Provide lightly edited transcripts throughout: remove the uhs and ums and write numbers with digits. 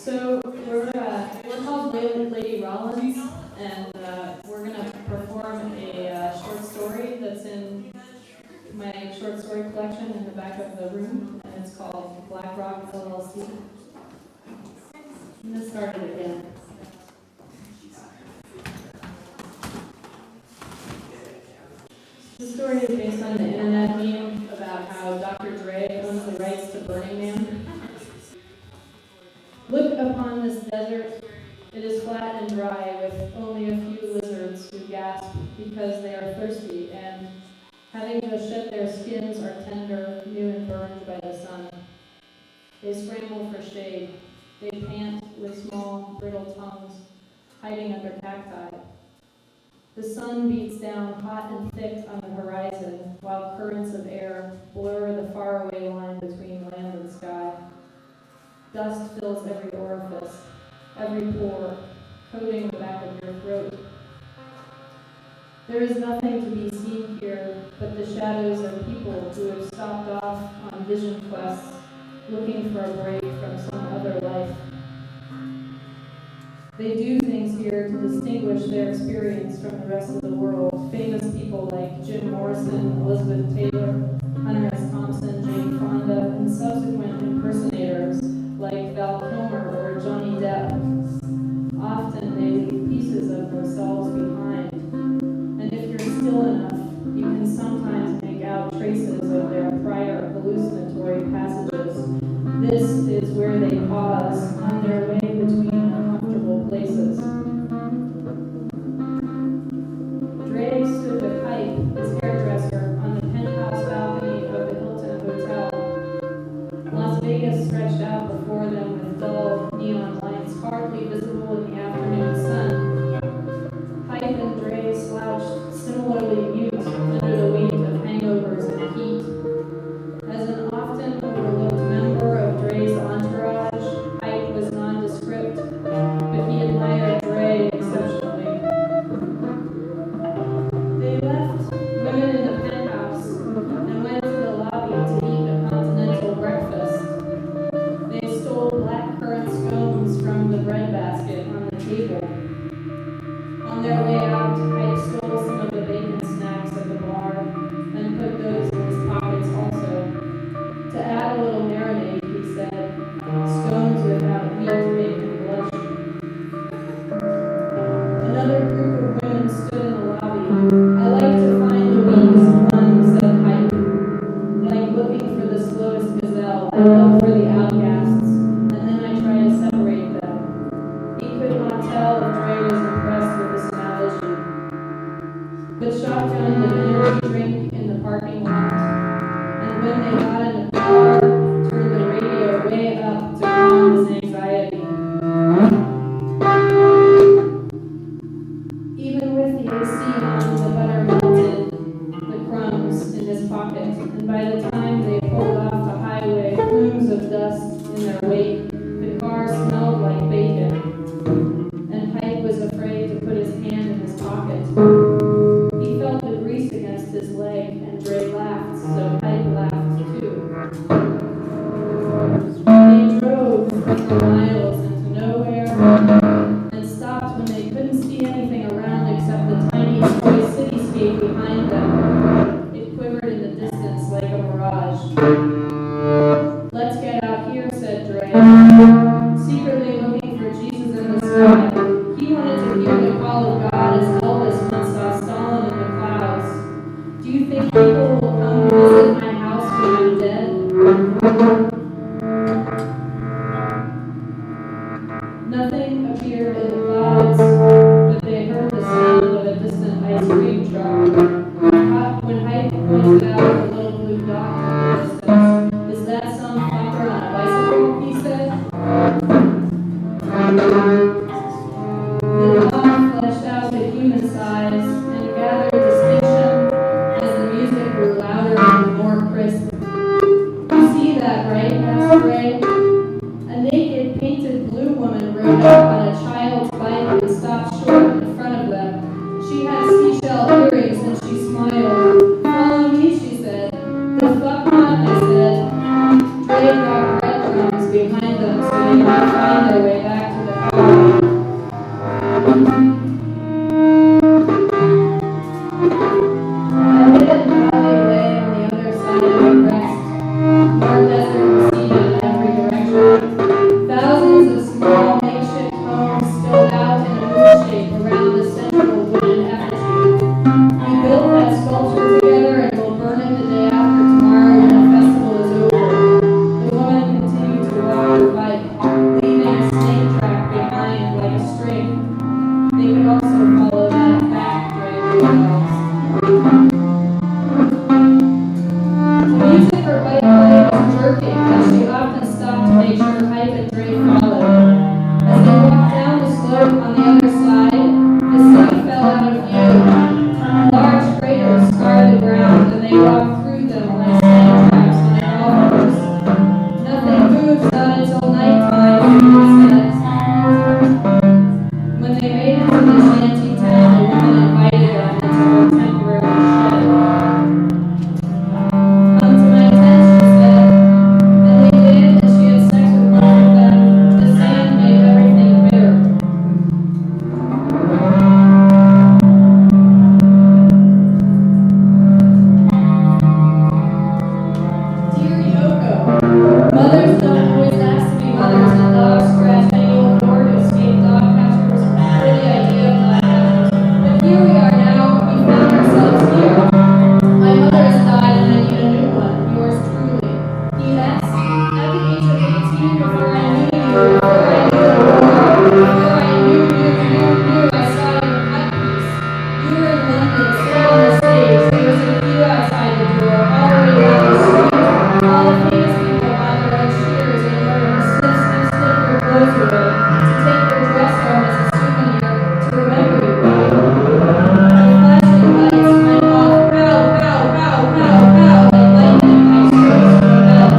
So we're called Lady Rollins, and we're going to perform a short story that's in my short story collection in the back of the room, and it's called Black Rock LLC. I'm going to start it again. This story is based on the internet meme about how Dr. Dre owns the rights to Burning Man. Look upon this desert. It is flat and dry, with only a few lizards who gasp because they are thirsty, and having to shed their skins are tender, new and burned by the sun. They scramble for shade. They pant with small, brittle tongues, hiding under cacti. The sun beats down hot and thick on the horizon, while currents of air blur the faraway line between land and sky. Dust fills every orifice, every pore, coating the back of your throat. There is nothing to be seen here but the shadows of people who have stopped off on vision quests, looking for a break from some other life. They do things here to distinguish their experience from the rest of the world. Famous people like Jim Morrison, Elizabeth Taylor, Hunter S. Thompson, Jane Fonda, and subsequent impersonators like Val Kilmer or Johnny Depp. Often they leave pieces of themselves behind, and if you're still enough, you can sometimes make out traces of their prior hallucinatory passages. This is where they pause on their way between uncomfortable places. Dre stood with Hype, his hairdresser, on the penthouse balcony of the Hilton Hotel. Las Vegas stretched out before them with dull neon lights hardly visible in the afternoon sun. Hype and Dre slouched similarly mute under the weight of hangovers and heat. As an often overlooked member of Dre's entourage, Hype was nondescript, but he admired Dre exceptionally. They left women in the penthouse and went to the lobby to eat a continental breakfast. They stole blackcurrant scones from the breadbasket on the table. On their way out, Hype stole some of the bacon snacks at the bar and put those in his pockets also. To add a little marinade, he said, scones without meat make him blush. Another group of women stood in the lobby. I like to find the weakest one, said Hype. Like looking for the slowest gazelle, I look for the outcasts, and then I try to separate them. He could not tell if Dre was impressed with this analogy, but shotgunned an energy drink in the parking lot, and when they got in the car, turned the radio way up to calm his anxiety. Even with the AC on, the butter melted the crumbs in his pocket, and by the time they pulled off the highway, plumes of dust in their wake, the car smelled like bacon, and Hype was afraid to put his hand in his pocket. He felt the grease against his leg, and Dre laughed, so Hype laughed too. They drove for miles into nowhere, and stopped when they couldn't see anything around except the tiny toy cityscape behind them. It quivered in the distance like a mirage. Let's get out here, said Dre, secretly looking for Jesus in the sky. He wanted to hear the call of God as Elvis once saw Stalin in the clouds. Do you think people will come to visit my house when I'm dead? Nothing appeared in the clouds, but they heard the sound of a distant ice cream truck. When Hype pointed out the little blue dot in the distance, is that some fucker on a bicycle? He said. The dog fleshed out to human size and gathered distinction as the music grew louder and more crisp. You see that, right? Asked Dre. A naked, painted blue woman rode up on a child's bike and stopped short in front of them. She had seashell earrings and she smiled. Follow me, she said. The fuck not, I said. Dre dropped breadcrumbs behind them so they could find their way back. also follow that back, Dre realized. The music her bike played was jerking, and she often stopped to make sure Hype and Dre followed. As they walked down the slope on the other side, the city fell out of view. Large craters scarred the ground, and they walked through them like sand traps on a golf course. Nothing moves not until nighttime, he said. When they made it to the shanty town, the woman invited them into her temporary shed. Come to my tent, she said, and they did, and she had sex with both of them. The sand made everything bitter. Dear Yoko, mothers don't always ask to be mothers, and dogs scratch any old door to escape dog catchers or the idea of dog catchers. But here we are now, we found ourselves here. My mother has died and I need a new one, yours truly. P.S. At the age of 18, before I knew you, before I knew the world, before I knew, I saw you in cut piece. You were in London, still on the stage. There was a queue outside the door, already down the street. All the famous people bought their own shears in order to snip your clothes away, to take your dress home as a souvenir, to remember you by. The flashing lights went off, pow, pow, pow, pow, pow, like lightning, like strokes from a belt,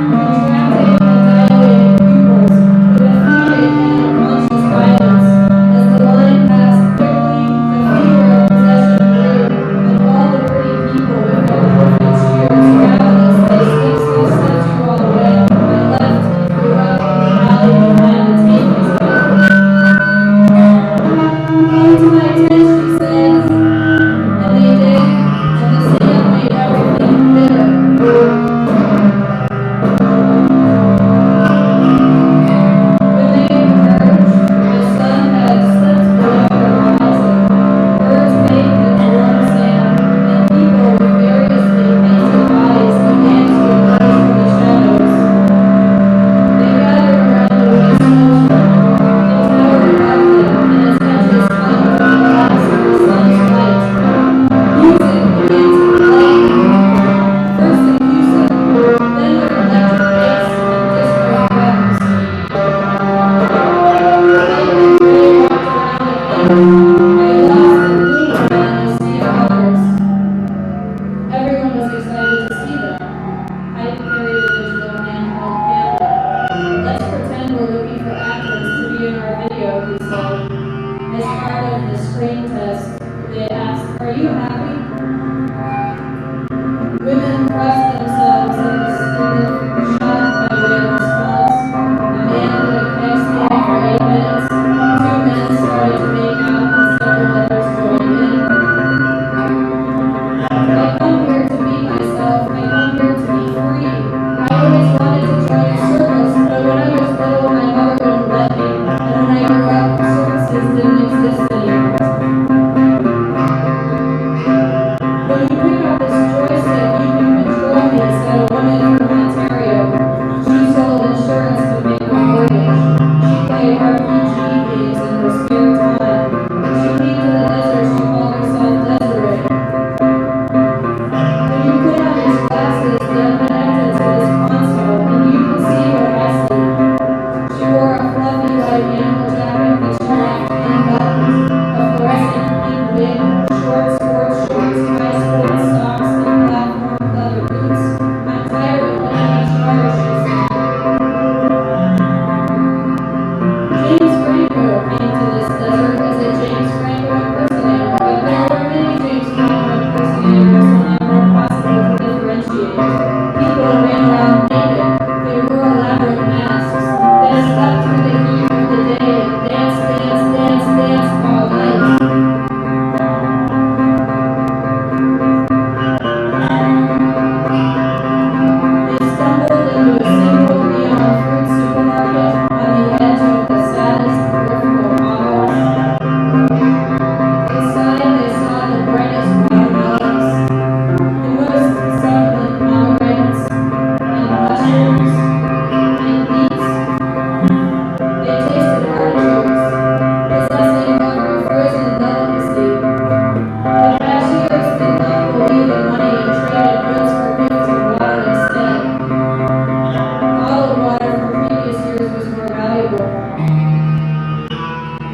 contracting and dilating pupils with a fluid and unconscious violence. As the line passed quickly, the fever of possession grew, and all the pretty people with their perfect shears ravenous, they slipped you all away, and left and threw up in the alley behind the tables again. Come to my tent, she says, and they did, and the sand made everything bitter. When they emerged, the sun had slipped below the horizon. Birds bathed in the warm sand, and people with variously painted bodies began to emerge from the shadows. They gathered around the white sculpture. It towered above them, and its edges hung with the glass of the sun's light. Music began to play. First acoustic, then with electric bass and disco drums. Hype and Dre walked around the pit. They lost in movement in a sea of others. Everyone was excited to see them. Hype carried a digital handheld camera. Let's pretend we're looking for actors to be in our video, he said. As part of the screen test, they asked, "Are you happy?" Women thrust themselves in the shot by way of response. A man did a keg stand for 8 minutes. 2 men started to make out, and several others joined in. I come here to be myself. I come here to be free. I always wanted to join a circus, but when I was little, my mother wouldn't let me. And when I grew up, circuses didn't exist anymore.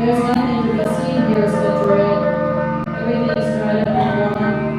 There's nothing to be seen here, said Dre. Everything's dried up and gone.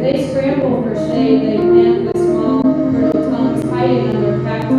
They scramble for shade, they pant with small, brittle tongues hiding under cactus.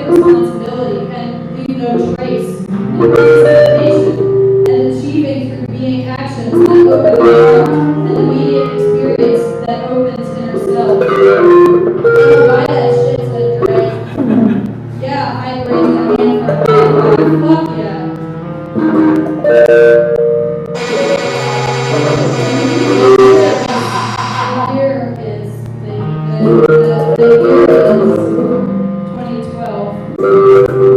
great responsibility and leave no trace, and participation, and achieving through being actions that open the heart, and immediate experience that opens inner self. Oh, buy that shit, said Dre. Yeah, I raised my hand for a high five. Fuck yeah. The year is 2012.